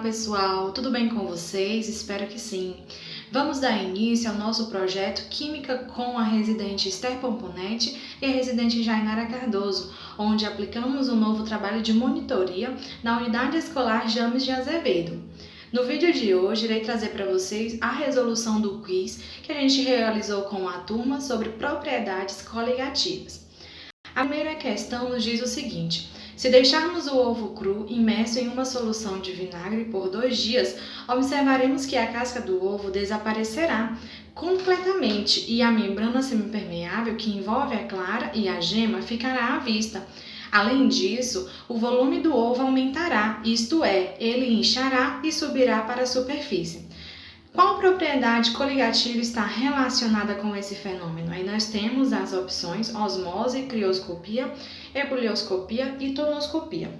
pessoal, tudo bem com vocês? Espero que sim. Vamos dar início ao nosso projeto Química com a residente Esther Pomponetti e a residente Jainara Cardoso, onde aplicamos um novo trabalho de monitoria na Unidade Escolar James de Azevedo. No vídeo de hoje, irei trazer para vocês a resolução do quiz que a gente realizou com a turma sobre propriedades coligativas. A primeira questão nos diz o seguinte: se deixarmos o ovo cru imerso em uma solução de vinagre por 2 dias, observaremos que a casca do ovo desaparecerá completamente e a membrana semipermeável que envolve a clara e a gema ficará à vista. Além disso, o volume do ovo aumentará, isto é, ele inchará e subirá para a superfície. Qual propriedade coligativa está relacionada com esse fenômeno? Aí nós temos as opções osmose, crioscopia, ebulioscopia e tonoscopia.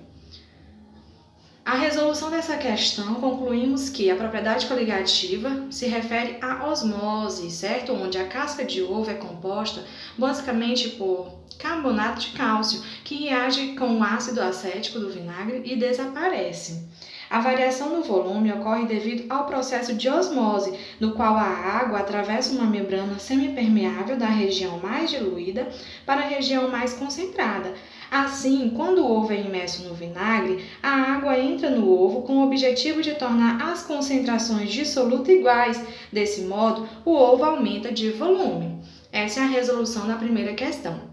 A resolução dessa questão, concluímos que a propriedade coligativa se refere à osmose, certo? Onde a casca de ovo é composta basicamente por carbonato de cálcio, que reage com o ácido acético do vinagre e desaparece. A variação do volume ocorre devido ao processo de osmose, no qual a água atravessa uma membrana semipermeável da região mais diluída para a região mais concentrada. Assim, quando o ovo é imerso no vinagre, a água entra no ovo com o objetivo de tornar as concentrações de soluto iguais. Desse modo, o ovo aumenta de volume. Essa é a resolução da primeira questão.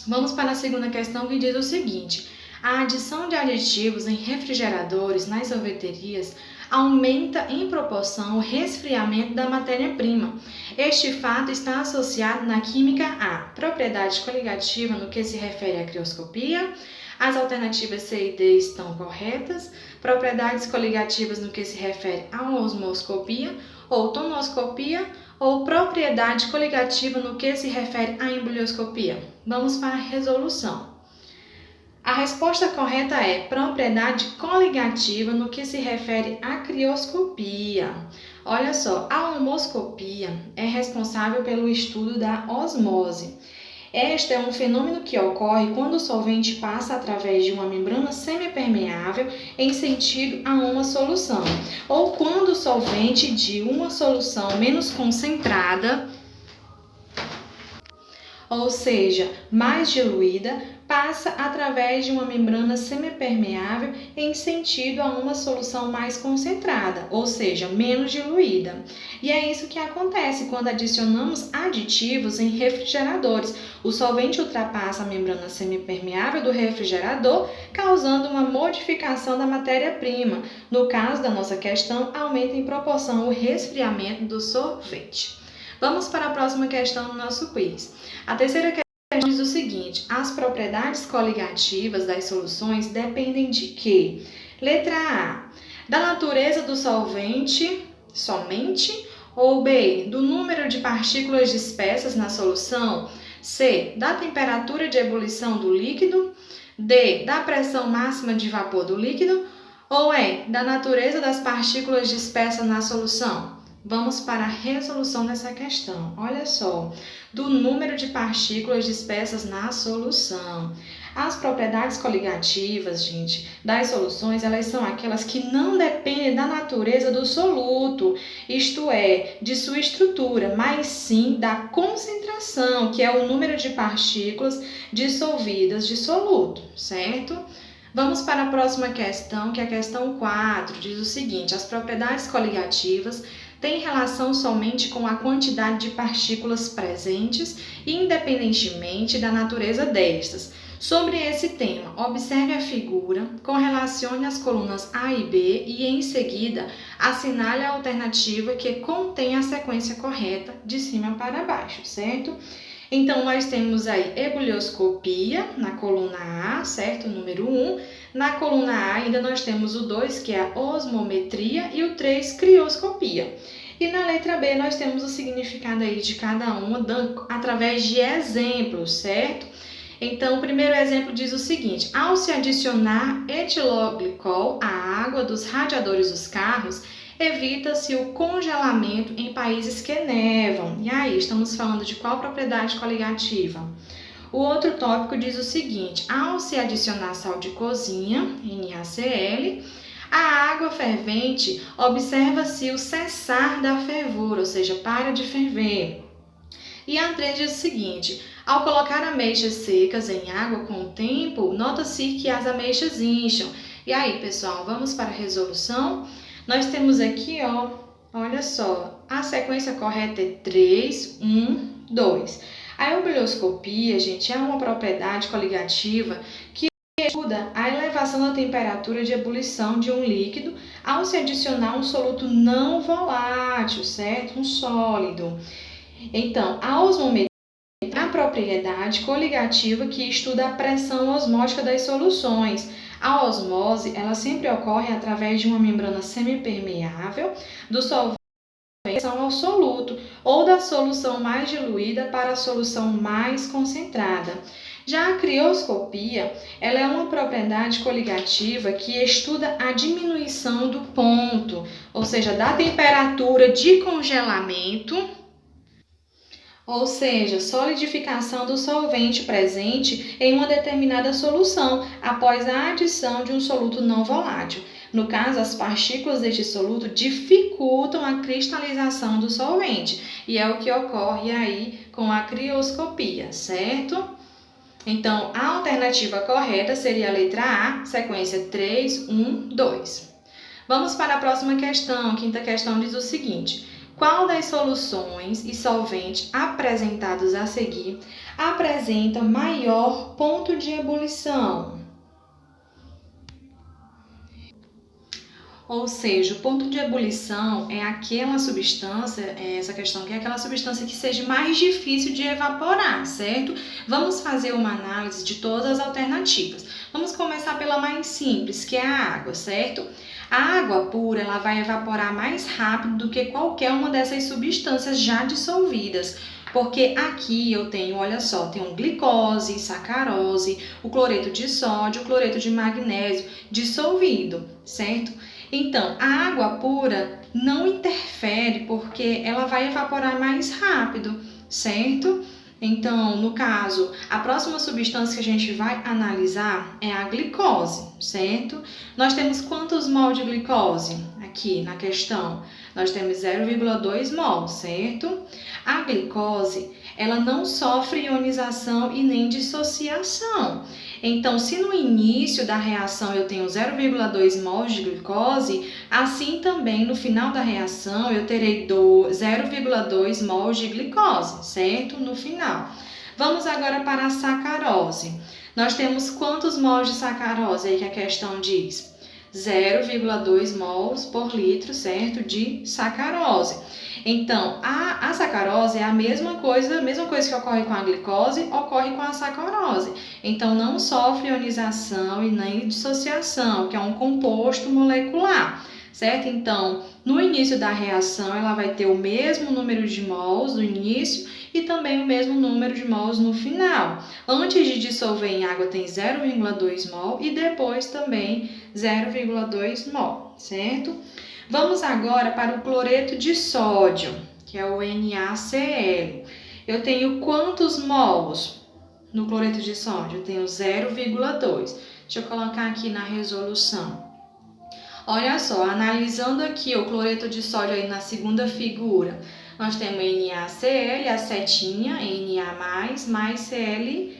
Vamos para a segunda questão, que diz o seguinte: a adição de aditivos em refrigeradores nas sorveterias aumenta em proporção o resfriamento da matéria-prima. Este fato está associado na química à propriedade coligativa no que se refere à crioscopia. As alternativas C e D estão corretas. Propriedades coligativas no que se refere à osmoscopia ou tonoscopia, ou propriedade coligativa no que se refere à ebulioscopia. Vamos para a resolução. A resposta correta é propriedade coligativa no que se refere à crioscopia. Olha só, a osmoscopia é responsável pelo estudo da osmose. Este é um fenômeno que ocorre quando o solvente passa através de uma membrana semipermeável em sentido a uma solução, ou quando o solvente de uma solução menos concentrada, ou seja, mais diluída, passa através de uma membrana semipermeável em sentido a uma solução mais concentrada, ou seja, menos diluída. E é isso que acontece quando adicionamos aditivos em refrigeradores. O solvente ultrapassa a membrana semipermeável do refrigerador, causando uma modificação da matéria-prima. No caso da nossa questão, aumenta em proporção o resfriamento do sorvete. Vamos para a próxima questão do nosso quiz. A terceira questão diz o seguinte: as propriedades coligativas das soluções dependem de quê? Letra A, da natureza do solvente somente, ou B, do número de partículas dispersas na solução, C, da temperatura de ebulição do líquido, D, da pressão máxima de vapor do líquido, ou E, da natureza das partículas dispersas na solução? Vamos para a resolução dessa questão. Olha só, do número de partículas dispersas na solução. As propriedades coligativas, gente, das soluções, elas são aquelas que não dependem da natureza do soluto, isto é, de sua estrutura, mas sim da concentração, que é o número de partículas dissolvidas de soluto, certo? Vamos para a próxima questão, que é a questão 4, diz o seguinte: as propriedades coligativas têm relação somente com a quantidade de partículas presentes, independentemente da natureza destas. Sobre esse tema, observe a figura, correlacione as colunas A e B e, em seguida, assinale a alternativa que contém a sequência correta de cima para baixo, certo? Então, nós temos aí ebulioscopia na coluna A, certo? Número 1. Na coluna A ainda nós temos o 2, que é a osmometria, e o 3, crioscopia. E na letra B nós temos o significado aí de cada uma através de exemplos, certo? Então, o primeiro exemplo diz o seguinte: ao se adicionar etiloglicol à água dos radiadores dos carros, evita-se o congelamento em países que nevam. E aí, estamos falando de qual propriedade coligativa? O outro tópico diz o seguinte: ao se adicionar sal de cozinha, NaCl, A água fervente, observa-se o cessar da fervura, ou seja, para de ferver. E a 3 diz o seguinte: ao colocar ameixas secas em água com o tempo, nota-se que as ameixas incham. E aí, pessoal, vamos para a resolução? Nós temos aqui, olha só, a sequência correta é 3, 1, 2. A eubriloscopia, gente, é uma propriedade coligativa que estuda a elevação da temperatura de ebulição de um líquido ao se adicionar um soluto não volátil, certo? Um sólido. Então, a osmometria é a propriedade coligativa que estuda a pressão osmótica das soluções. A osmose, ela sempre ocorre através de uma membrana semipermeável do solvente ao soluto ou da solução mais diluída para a solução mais concentrada. Já a crioscopia, ela é uma propriedade coligativa que estuda a diminuição do ponto, ou seja, da temperatura de congelamento, ou seja, solidificação do solvente presente em uma determinada solução após a adição de um soluto não volátil. No caso, as partículas deste soluto dificultam a cristalização do solvente, e é o que ocorre aí com a crioscopia, certo? Então, a alternativa correta seria a letra A, sequência 3, 1, 2. Vamos para a próxima questão. A quinta questão diz o seguinte: qual das soluções e solvente apresentados a seguir apresenta maior ponto de ebulição? Ou seja, o ponto de ebulição é aquela substância, essa questão aqui é aquela substância que seja mais difícil de evaporar, certo? Vamos fazer uma análise de todas as alternativas. Vamos começar pela mais simples, que é a água, certo? A água pura, ela vai evaporar mais rápido do que qualquer uma dessas substâncias já dissolvidas. Porque aqui eu tenho, olha só, tem glicose, sacarose, o cloreto de sódio, o cloreto de magnésio dissolvido, certo? Então, a água pura não interfere porque ela vai evaporar mais rápido, certo? Então, no caso, a próxima substância que a gente vai analisar é a glicose, certo? Nós temos quantos mol de glicose aqui na questão? Nós temos 0,2 mol, certo? A glicose, ela não sofre ionização e nem dissociação. Então, se no início da reação eu tenho 0,2 mol de glicose, assim também no final da reação eu terei 0,2 mol de glicose, certo? No final. Vamos agora para a sacarose. Nós temos quantos mols de sacarose aí que a questão diz? 0,2 mols por litro, certo? De sacarose. Então, a sacarose é a mesma coisa que ocorre com a glicose, ocorre com a sacarose. Então, não sofre ionização e nem dissociação, que é um composto molecular, certo? Então, no início da reação, ela vai ter o mesmo número de mols no início e também o mesmo número de mols no final. Antes de dissolver em água, tem 0,2 mol e depois também 0,2 mol, certo? Vamos agora para o cloreto de sódio, que é o NaCl. Eu tenho quantos mols no cloreto de sódio? Eu tenho 0,2. Deixa eu colocar aqui na resolução. Olha só, analisando aqui o cloreto de sódio aí na segunda figura, nós temos NaCl, a setinha, Na+, mais Cl-,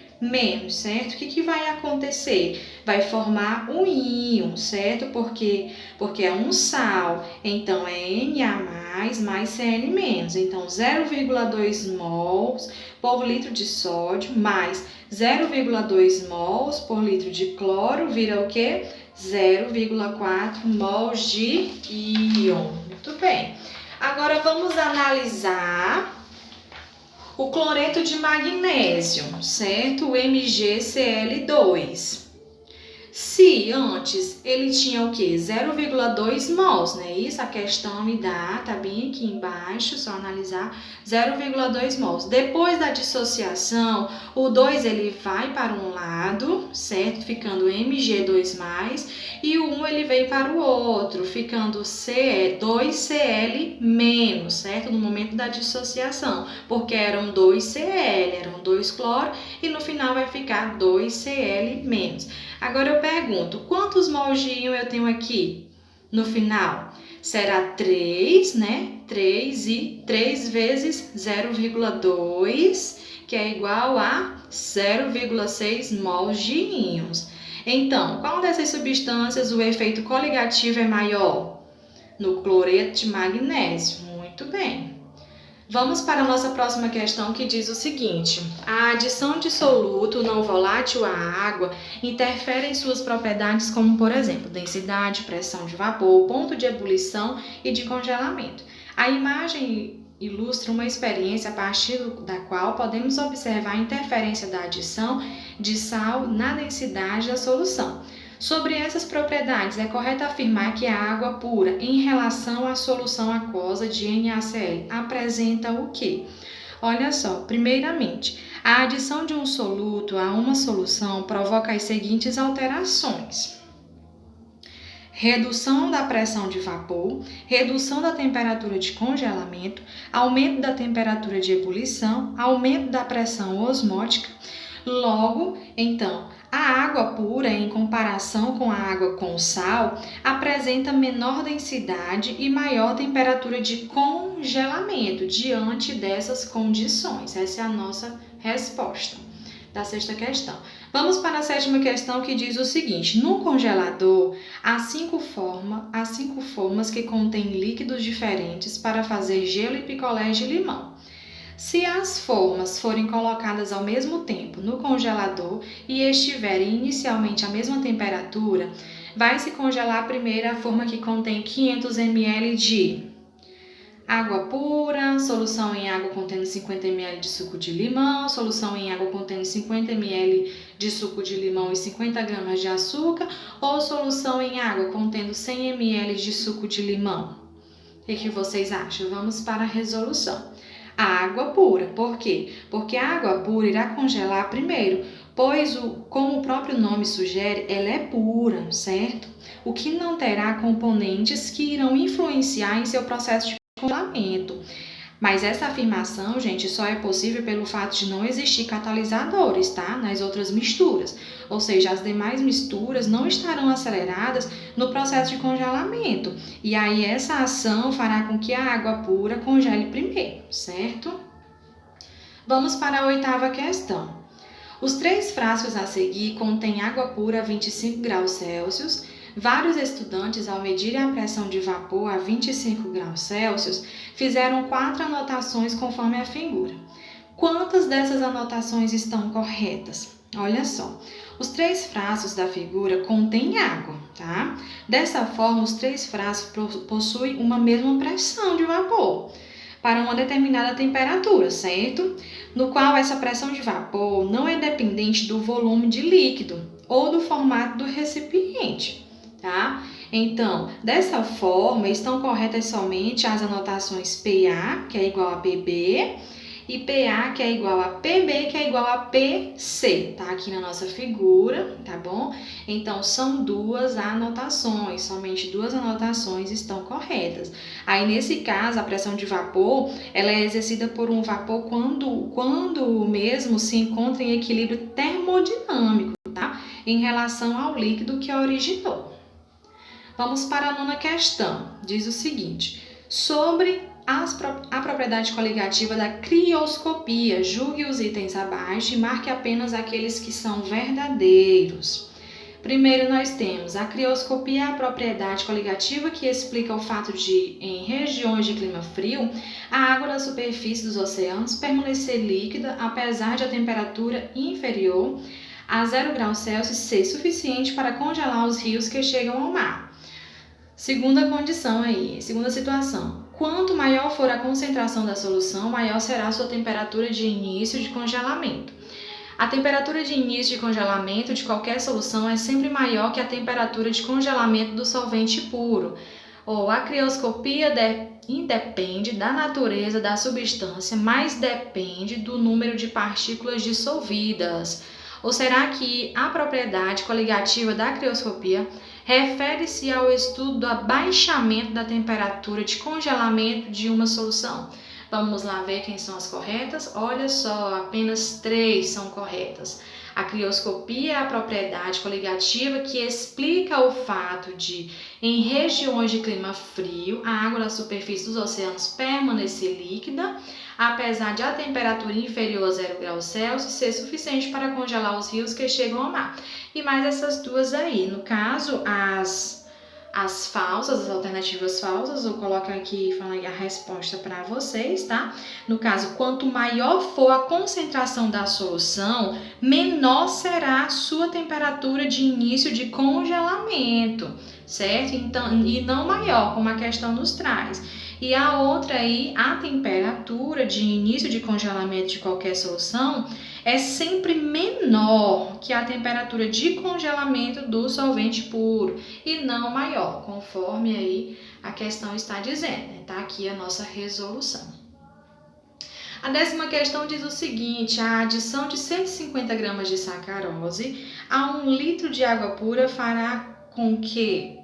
certo? O que vai acontecer? Vai formar um íon, certo? Porque é um sal, então é Na+, mais Cl-. Então, 0,2 mols por litro de sódio mais 0,2 mols por litro de cloro vira o quê? 0,4 mols de íon. Muito bem. Agora vamos analisar o cloreto de magnésio, certo? O MgCl2. Se antes ele tinha o quê? 0,2 mols, né? Isso a questão me dá, tá bem aqui embaixo, só analisar, 0,2 mols. Depois da dissociação, o 2 ele vai para um lado, certo? Ficando Mg2+, e o 1 ele vem para o outro, ficando 2Cl-, certo? No momento da dissociação, porque eram 2Cl, eram 2 cloro, e no final vai ficar 2Cl-. Agora eu pergunto, quantos mols de íon eu tenho aqui? no final? Será 3, né? 3 vezes 0,2, que é igual a 0,6 mols de íons. Então, qual dessas substâncias o efeito coligativo é maior? No cloreto de magnésio. Muito bem. Vamos para a nossa próxima questão, que diz o seguinte: a adição de soluto não volátil à água interfere em suas propriedades, como, por exemplo, densidade, pressão de vapor, ponto de ebulição e de congelamento. A imagem ilustra uma experiência a partir da qual podemos observar a interferência da adição de sal na densidade da solução. Sobre essas propriedades, é correto afirmar que a água pura, em relação à solução aquosa de NaCl, apresenta o quê? Olha só, primeiramente, a adição de um soluto a uma solução provoca as seguintes alterações: redução da pressão de vapor, redução da temperatura de congelamento, aumento da temperatura de ebulição, aumento da pressão osmótica. Logo, então, a água pura, em comparação com a água com sal, apresenta menor densidade e maior temperatura de congelamento diante dessas condições. Essa é a nossa resposta da sexta questão. Vamos para a sétima questão, que diz o seguinte: no congelador, há cinco formas que contêm líquidos diferentes para fazer gelo e picolés de limão. Se as formas forem colocadas ao mesmo tempo no congelador e estiverem inicialmente à mesma temperatura, vai se congelar primeiro a forma que contém 500 ml de água pura, solução em água contendo 50 ml de suco de limão, solução em água contendo 50 ml de suco de limão e 50 gramas de açúcar, ou solução em água contendo 100 ml de suco de limão. O que vocês acham? Vamos para a resolução. A água pura. Por quê? Porque a água pura irá congelar primeiro, pois, como o próprio nome sugere, ela é pura, certo? O que não terá componentes que irão influenciar em seu processo de congelamento. Mas essa afirmação, gente, só é possível pelo fato de não existir catalisadores, tá? Nas outras misturas. Ou seja, as demais misturas não estarão aceleradas no processo de congelamento. E aí essa ação fará com que a água pura congele primeiro, certo? Vamos para a oitava questão. Os 3 frascos a seguir contêm água pura a 25 graus Celsius. Vários estudantes, ao medirem a pressão de vapor a 25 graus Celsius, fizeram 4 anotações conforme a figura. Quantas dessas anotações estão corretas? Olha só, os 3 frascos da figura contêm água, tá? Dessa forma, os 3 frascos possuem uma mesma pressão de vapor para uma determinada temperatura, certo? No qual essa pressão de vapor não é dependente do volume de líquido ou do formato do recipiente, tá? Então, dessa forma, estão corretas somente as anotações PA, que é igual a PB, e PA, que é igual a PB, que é igual a PC, tá? Aqui na nossa figura, tá bom? Então, são 2 anotações, somente 2 anotações estão corretas. Aí, nesse caso, a pressão de vapor, ela é exercida por um vapor quando mesmo se encontra em equilíbrio termodinâmico, tá? Em relação ao líquido que originou. Vamos para a 9ª questão. Diz o seguinte: sobre a propriedade coligativa da crioscopia, julgue os itens abaixo e marque apenas aqueles que são verdadeiros. Primeiro nós temos a crioscopia, a propriedade coligativa que explica o fato de, em regiões de clima frio, a água da superfície dos oceanos permanecer líquida apesar de a temperatura inferior a 0 graus Celsius ser suficiente para congelar os rios que chegam ao mar. Segunda situação. Quanto maior for a concentração da solução, maior será a sua temperatura de início de congelamento. A temperatura de início de congelamento de qualquer solução é sempre maior que a temperatura de congelamento do solvente puro. Ou a crioscopia independe da natureza da substância, mas depende do número de partículas dissolvidas. Ou será que a propriedade coligativa da crioscopia refere-se ao estudo do abaixamento da temperatura de congelamento de uma solução? Vamos lá ver quem são as corretas. Olha só, apenas 3 são corretas. A crioscopia é a propriedade coligativa que explica o fato de, em regiões de clima frio, a água da superfície dos oceanos permanecer líquida, apesar de a temperatura inferior a 0 graus Celsius ser suficiente para congelar os rios que chegam ao mar. E mais essas duas aí, no caso, as falsas, as alternativas falsas, eu coloco aqui falando a resposta para vocês, tá? No caso, quanto maior for a concentração da solução, menor será a sua temperatura de início de congelamento, certo? Então, e não maior, como a questão nos traz. E a outra aí, a temperatura de início de congelamento de qualquer solução é sempre menor que a temperatura de congelamento do solvente puro e não maior, conforme aí a questão está dizendo, né? Tá aqui a nossa resolução. A 10ª questão diz o seguinte: a adição de 150 gramas de sacarose a 1 litro de água pura fará com que...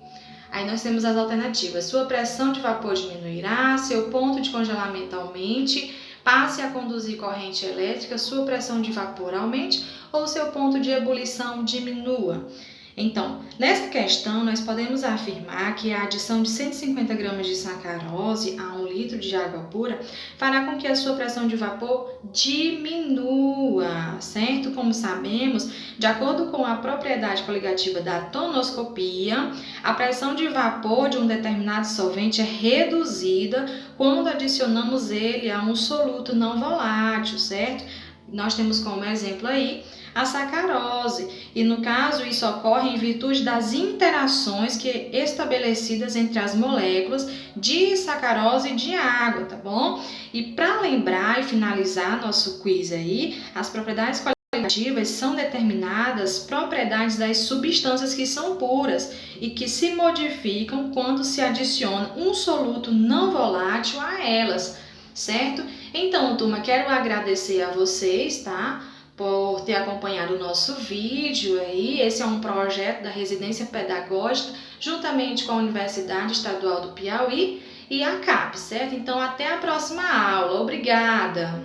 Aí nós temos as alternativas: sua pressão de vapor diminuirá, seu ponto de congelamento aumente, passe a conduzir corrente elétrica, sua pressão de vapor aumente ou seu ponto de ebulição diminua. Então, nessa questão, nós podemos afirmar que a adição de 150 gramas de sacarose a 1 litro de água pura fará com que a sua pressão de vapor diminua, certo? Como sabemos, de acordo com a propriedade coligativa da tonoscopia, a pressão de vapor de um determinado solvente é reduzida quando adicionamos ele a um soluto não volátil, certo? Nós temos como exemplo aí a sacarose, e no caso isso ocorre em virtude das interações estabelecidas entre as moléculas de sacarose e de água, tá bom? E para lembrar e finalizar nosso quiz aí, as propriedades qualitativas são determinadas propriedades das substâncias que são puras e que se modificam quando se adiciona um soluto não volátil a elas, certo? Então, turma, quero agradecer a vocês, tá? Por ter acompanhado o nosso vídeo aí. Esse é um projeto da Residência Pedagógica, juntamente com a Universidade Estadual do Piauí e a CAPES, certo? Então, até a próxima aula. Obrigada!